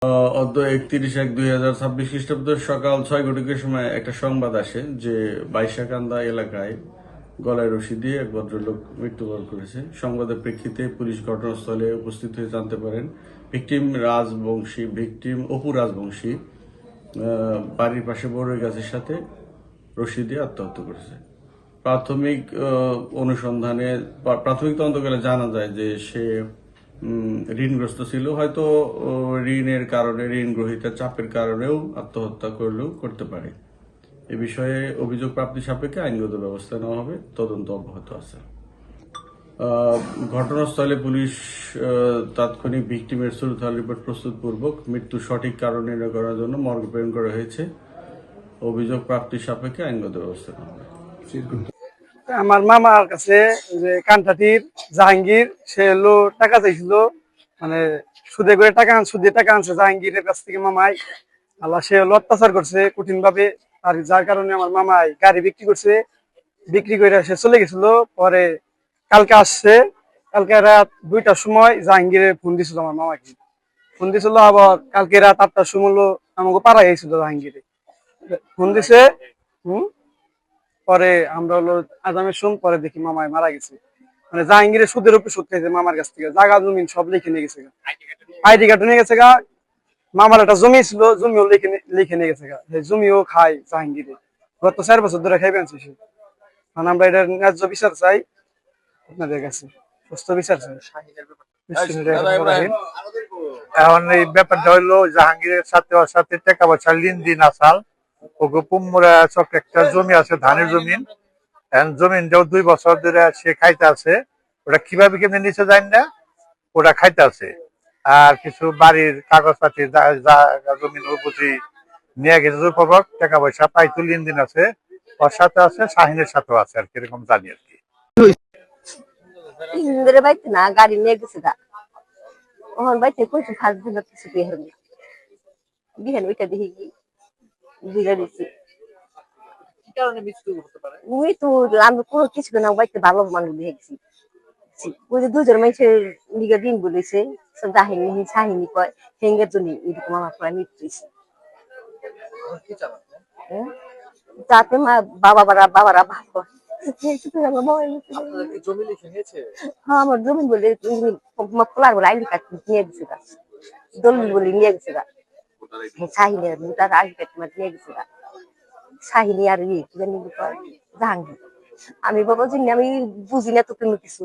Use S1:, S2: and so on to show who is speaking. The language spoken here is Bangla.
S1: অদ্য 31/1/2026 খ্রিস্টাব্দ সকাল 6 ঘটিকার সময় একটা সংবাদ আসে যে বাইশাকান্দা এলাকায় গলায় রশি দিয়ে এক ভদ্রলোক মৃত্যুবরণ করেছে। সংবাদের প্রেক্ষিতে পুলিশ ঘটনাস্থলে উপস্থিত হয়ে জানতে পারেন ভিকটিম অপু রাজবংশী বাড়ির পাশে বড়ই গাছের সাথে রশি দিয়ে আত্মহত্যা করেছে। প্রাথমিক প্রাথমিক তদন্তকালে জানা যায় যে সে ঋণগ্রস্ত ছিল, হয়তো ঋণের কারণে ঋণ গ্রহীতার চাপের কারণেও আত্মহত্যা করতে পারে। এ বিষয়ে অভিযোগ প্রাপ্তি সাপেক্ষে আইনগত ব্যবস্থা নেওয়া হবে, তদন্ত অব্যাহত আছে। ঘটনাস্থলে পুলিশ তাৎক্ষণিক ভিকটিমের সুরতাল রিপোর্ট প্রস্তুতপূর্বক মৃত্যুর সঠিক কারণ নির্ণয় করার জন্য মর্গে প্রেরণ করা হয়েছে। অভিযোগ প্রাপ্তি সাপেক্ষে আইনগত ব্যবস্থা নেওয়া হবে।
S2: আমার মামার কাছে যে কান্টাটির জাহাঙ্গীর সে হলো টাকা চাইছিল, মানে সুদে করে সুদে টাকা আনছে জাহাঙ্গীরের কাছ থেকে মামাই। আল্লাহ সে হলো অত্যাচার করছে কঠিন ভাবে, আর যার কারণে আমার মামাই গাড়ি বিক্রি করছে, বিক্রি করে সে চলে গেছিল। পরে কালকে আসছে, কালকে রাত 2টার সময় জাহাঙ্গীরের ফোন দিছিল আমার মামাকে, ফোন দিছিল। আবার কালকে রাত 8টার সময় আমাকে পাড়া গেছিল জাহাঙ্গীরে ফোন দিছে। পরে আমরা হলো আজামের শুন, পরে দেখি মামায় মারা গেছে। মানে জাহাঙ্গীরের সুদের উপর সুদ খাইছে মামার কাছ থেকে, জায়গা জমিন সব লিখে নিয়ে গেছে, আইডি কার্ড নিয়ে গেছে গা। মামার একটা জমি ছিল, জমিও লিখে নিয়ে গেছে গা, জমিও খায় জাহাঙ্গীরে। গত 4 বছর ধরে খাইবে আনছে সে। মানে আমরা এটার ন্যায্য বিচার চাই আপনাদের কাছে, সুস্থ বিচার চাই।
S3: এখন এই ব্যাপারটা হইলো জাহাঙ্গীরের সাথে ওর সাথে টাকা পয়সা লেনদেন আসাল। ওকে পুমরা চক একটা জমি আছে, ধানের জমিন। জমিনটাও 2 বছর ধরে সে খাইতে আছে। ওটা কিভাবে কেমনি নিচে যায় না, ওটা খাইতে আছে। আর কিছু বাড়ির কাগজপাতি জমিন বুঝি নিয়ে গেছে, জোরপূর্বক টাকা পয়সা পাইতো, লেনদেন আছে। ওর সাথে আছে, শাহিনের সাথেও আছে আর কি, এরকম জানি আর কি।
S4: বাইতে না গাড়ি নিয়ে গেছে গা, ওখান বাইতে কইছে ফাঁস দিন কিছু বিহার না বিহান ওইটা দেখি কি বুঝা দিচ্ছি ওই তো আমি কোনো কিছু না বাইতে ভালো মানুষ দেখে গেছি। ওই যে 2 জন মানুষের দিকে দিন বলেছে জাহিনী সাহিনী কয় হেঙ্গের জন্য এরকম আমার প্রায় মৃত্যু হয়েছে। তাতে মা বাবারা ভালো আমার জমি বলে খোলার বলে আইডি কার্ড নিয়ে গেছে গা, দলিল বলে নিয়ে গেছে গা, শাহিনী তার আইডি কার্ড নিয়ে গেছে গা, শাহিনী আর জাহাঙ্গীর। আমি বাবা জানি আমি বুঝি না তো কোনো কিছু।